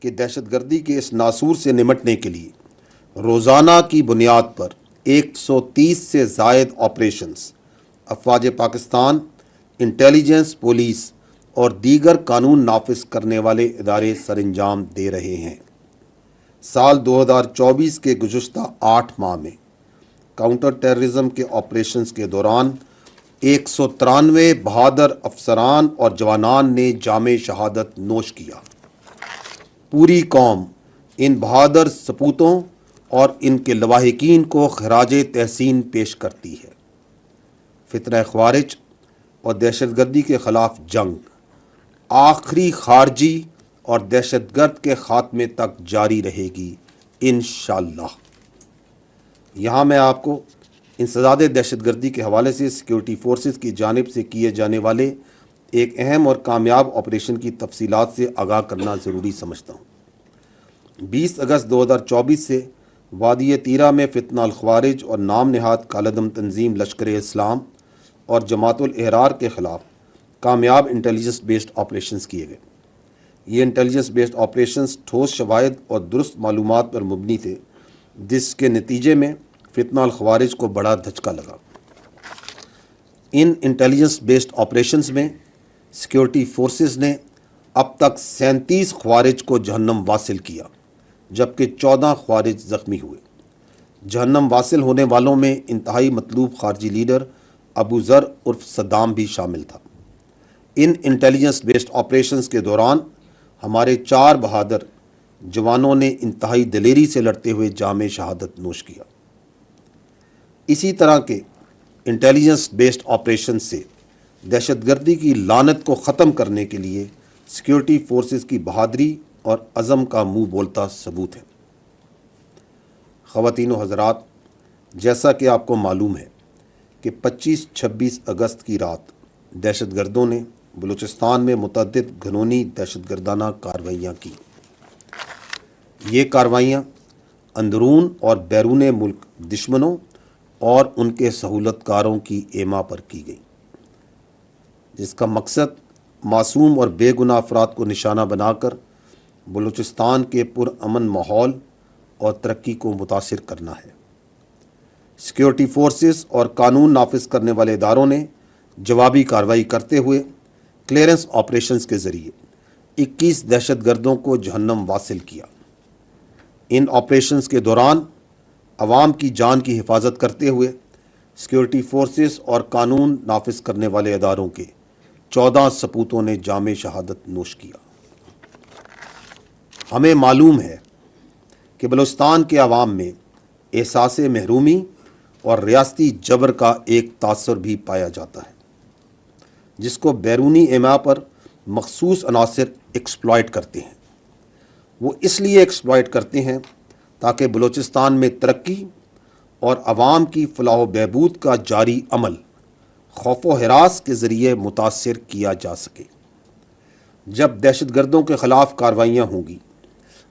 کہ دہشت گردی کے اس ناسور سے نمٹنے کے لیے روزانہ کی بنیاد پر 130 سے زائد آپریشنز افواج پاکستان، انٹیلیجنس، پولیس اور دیگر قانون نافذ کرنے والے ادارے سر انجام دے رہے ہیں۔ سال 2024 کے گزشتہ 8 ماہ میں کاؤنٹر ٹیررزم کے آپریشنز کے دوران 193 بہادر افسران اور جوانان نے جام شہادت نوش کیا۔ پوری قوم ان بہادر سپوتوں اور ان کے لواحقین کو خراج تحسین پیش کرتی ہے۔ فتنہ خوارج اور دہشت گردی کے خلاف جنگ آخری خارجی اور دہشت گرد کے خاتمے تک جاری رہے گی انشاءاللہ۔ یہاں میں آپ کو انسداد دہشت گردی کے حوالے سے سیکیورٹی فورسز کی جانب سے کیے جانے والے ایک اہم اور کامیاب آپریشن کی تفصیلات سے آگاہ کرنا ضروری سمجھتا ہوں۔ 20 اگست 2024 سے وادی تیرہ میں فتنہ الخوارج اور نام نہاد کالعدم تنظیم لشکر اسلام اور جماعت الاحرار کے خلاف کامیاب انٹیلیجنس بیسڈ آپریشنز کیے گئے۔ یہ انٹیلیجنس بیسڈ آپریشنز ٹھوس شواہد اور درست معلومات پر مبنی تھے، جس کے نتیجے میں فتنہ الخوارج کو بڑا دھچکا لگا۔ ان انٹیلیجنس بیسڈ آپریشنز میں سیکیورٹی فورسز نے اب تک 37 خوارج کو جہنم واصل کیا، جبکہ 14 خوارج زخمی ہوئے۔ جہنم واصل ہونے والوں میں انتہائی مطلوب خارجی لیڈر ابو ذر عرف صدام بھی شامل تھا۔ ان انٹیلیجنس بیسڈ آپریشنز کے دوران ہمارے 4 بہادر جوانوں نے انتہائی دلیری سے لڑتے ہوئے جام شہادت نوش کیا۔ اسی طرح کے انٹیلیجنس بیسڈ آپریشن سے دہشت گردی کی لعنت کو ختم کرنے کے لیے سیکیورٹی فورسز کی بہادری اور عزم کا منہ بولتا ثبوت ہے۔ خواتین و حضرات، جیسا کہ آپ کو معلوم ہے کہ 25-26 اگست کی رات دہشت گردوں نے بلوچستان میں متعدد گھنونی دہشت گردانہ کارروائیاں کی۔ یہ کارروائیاں اندرون اور بیرون ملک دشمنوں اور ان کے سہولت کاروں کی ایما پر کی گئیں، جس کا مقصد معصوم اور بے گناہ افراد کو نشانہ بنا کر بلوچستان کے پرامن ماحول اور ترقی کو متاثر کرنا ہے۔ سیکیورٹی فورسز اور قانون نافذ کرنے والے اداروں نے جوابی کارروائی کرتے ہوئے کلیئرنس آپریشنز کے ذریعے 21 دہشت گردوں کو جہنم واصل کیا۔ ان آپریشنز کے دوران عوام کی جان کی حفاظت کرتے ہوئے سیکیورٹی فورسز اور قانون نافذ کرنے والے اداروں کے 14 سپوتوں نے جام شہادت نوش کیا۔ ہمیں معلوم ہے کہ بلوچستان کے عوام میں احساس محرومی اور ریاستی جبر کا ایک تاثر بھی پایا جاتا ہے، جس کو بیرونی ایما پر مخصوص عناصر ایکسپلائٹ کرتے ہیں۔ وہ اس لیے ایکسپلائٹ کرتے ہیں تاکہ بلوچستان میں ترقی اور عوام کی فلاح و بہبود کا جاری عمل خوف و ہراس کے ذریعے متاثر کیا جا سکے۔ جب دہشت گردوں کے خلاف کارروائیاں ہوں گی،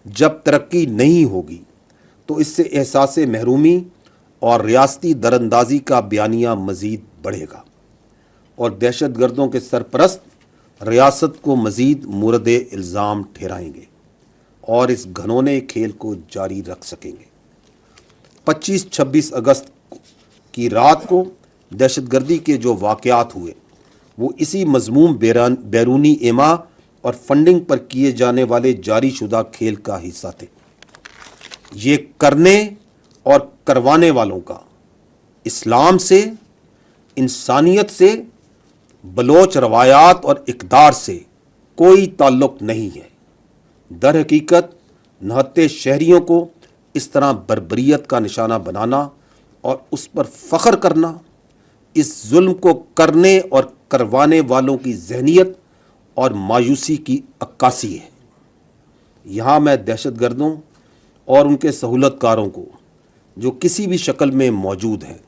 جب ترقی نہیں ہوگی، تو اس سے احساس محرومی اور ریاستی دراندازی کا بیانیہ مزید بڑھے گا اور دہشت گردوں کے سرپرست ریاست کو مزید مورد الزام ٹھہرائیں گے اور اس گھنونے کھیل کو جاری رکھ سکیں گے۔ 25-26 اگست کی رات کو دہشت گردی کے جو واقعات ہوئے وہ اسی مذموم بیرونی ایما اور فنڈنگ پر کیے جانے والے جاری شدہ کھیل کا حصہ تھے۔ یہ کرنے اور کروانے والوں کا اسلام سے، انسانیت سے، بلوچ روایات اور اقدار سے کوئی تعلق نہیں ہے۔ در حقیقت نہتے شہریوں کو اس طرح بربریت کا نشانہ بنانا اور اس پر فخر کرنا اس ظلم کو کرنے اور کروانے والوں کی ذہنیت اور مایوسی کی عکاسی ہے۔ یہاں میں دہشت گردوں اور ان کے سہولت کاروں کو جو کسی بھی شکل میں موجود ہیں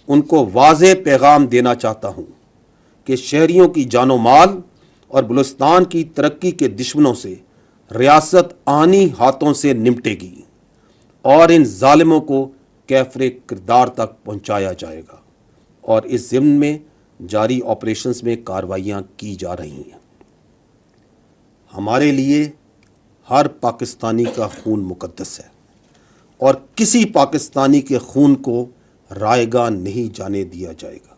ان کو واضح پیغام دینا چاہتا ہوں کہ شہریوں کی جان و مال اور بلوچستان کی ترقی کے دشمنوں سے ریاست آنی ہاتھوں سے نمٹے گی اور ان ظالموں کو کیفر کردار تک پہنچایا جائے گا، اور اس ضمن میں جاری آپریشنز میں کارروائیاں کی جا رہی ہیں۔ ہمارے لیے ہر پاکستانی کا خون مقدس ہے اور کسی پاکستانی کے خون کو رائیگاں نہیں جانے دیا جائے گا۔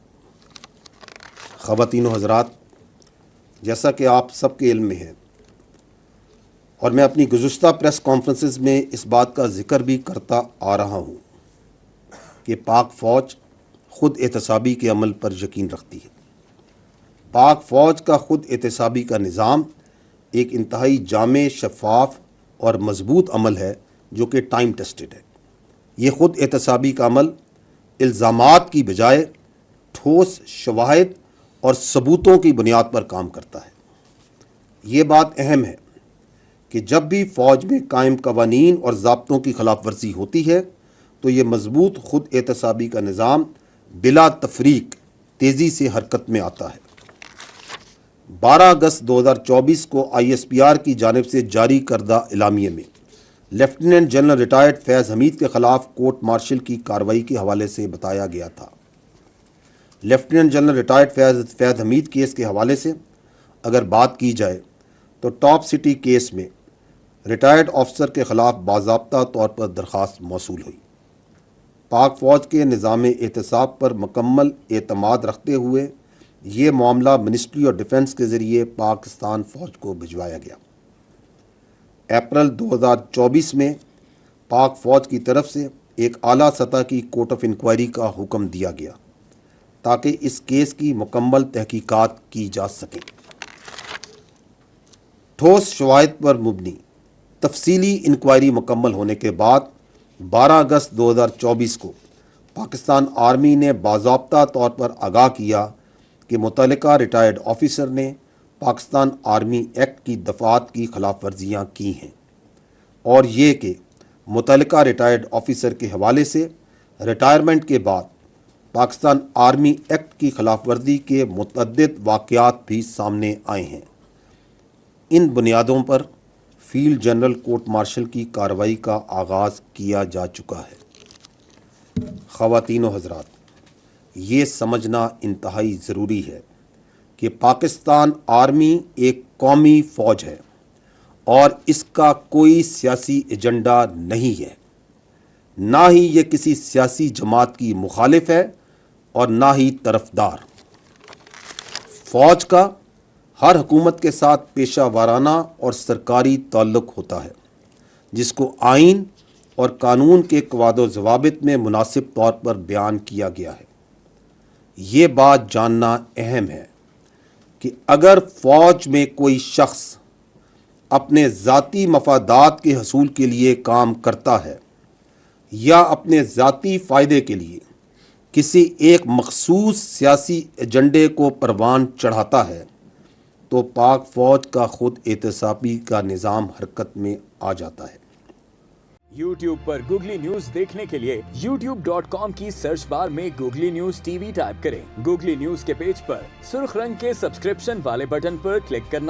خواتین و حضرات، جیسا کہ آپ سب کے علم میں ہے اور میں اپنی گزشتہ پریس کانفرنسز میں اس بات کا ذکر بھی کرتا آ رہا ہوں کہ پاک فوج خود احتسابی کے عمل پر یقین رکھتی ہے۔ پاک فوج کا خود احتسابی کا نظام ایک انتہائی جامع، شفاف اور مضبوط عمل ہے جو کہ ٹائم ٹیسٹڈ ہے۔ یہ خود احتسابی کا عمل الزامات کی بجائے ٹھوس شواہد اور ثبوتوں کی بنیاد پر کام کرتا ہے۔ یہ بات اہم ہے کہ جب بھی فوج میں قائم قوانین اور ضابطوں کی خلاف ورزی ہوتی ہے تو یہ مضبوط خود احتسابی کا نظام بلا تفریق تیزی سے حرکت میں آتا ہے۔ 12 اگست 2024 کو ISPR کی جانب سے جاری کردہ اعلامیے میں لیفٹیننٹ جنرل ریٹائرڈ فیض حمید کے خلاف کورٹ مارشل کی کارروائی کے حوالے سے بتایا گیا تھا۔ لیفٹیننٹ جنرل ریٹائرڈ فیض حمید کیس کے حوالے سے اگر بات کی جائے تو ٹاپ سٹی کیس میں ریٹائرڈ آفیسر کے خلاف باضابطہ طور پر درخواست موصول ہوئی۔ پاک فوج کے نظام احتساب پر مکمل اعتماد رکھتے ہوئے یہ معاملہ منسٹری آف ڈیفنس کے ذریعے پاکستان فوج کو بھجوایا گیا۔ اپریل 2024 میں پاک فوج کی طرف سے ایک اعلیٰ سطح کی کورٹ آف انکوائری کا حکم دیا گیا تاکہ اس کیس کی مکمل تحقیقات کی جا سکیں۔ ٹھوس شواہد پر مبنی تفصیلی انکوائری مکمل ہونے کے بعد 12 اگست 2024 کو پاکستان آرمی نے باضابطہ طور پر آگاہ کیا کہ متعلقہ ریٹائرڈ آفیسر نے پاکستان آرمی ایکٹ کی دفعات کی خلاف ورزیاں کی ہیں، اور یہ کہ متعلقہ ریٹائرڈ آفیسر کے حوالے سے ریٹائرمنٹ کے بعد پاکستان آرمی ایکٹ کی خلاف ورزی کے متعدد واقعات بھی سامنے آئے ہیں۔ ان بنیادوں پر فیلڈ جنرل کورٹ مارشل کی کارروائی کا آغاز کیا جا چکا ہے۔ خواتین و حضرات، یہ سمجھنا انتہائی ضروری ہے کہ پاکستان آرمی ایک قومی فوج ہے اور اس کا کوئی سیاسی ایجنڈا نہیں ہے، نہ ہی یہ کسی سیاسی جماعت کی مخالف ہے اور نہ ہی طرفدار۔ فوج کا ہر حکومت کے ساتھ پیشہ ورانہ اور سرکاری تعلق ہوتا ہے، جس کو آئین اور قانون کے قواعد و ضوابط میں مناسب طور پر بیان کیا گیا ہے۔ یہ بات جاننا اہم ہے کہ اگر فوج میں کوئی شخص اپنے ذاتی مفادات کے حصول کے لیے کام کرتا ہے یا اپنے ذاتی فائدے کے لیے کسی ایک مخصوص سیاسی ایجنڈے کو پروان چڑھاتا ہے تو پاک فوج کا خود احتسابی کا نظام حرکت میں آ جاتا ہے۔ YouTube پر گوگلی نیوز دیکھنے کے لیے youtube.com کی سرچ بار میں گوگلی نیوز TV ٹائپ کریں۔ گوگلی نیوز کے پیج پر سرخ رنگ کے سبسکرپشن والے بٹن پر کلک کرنا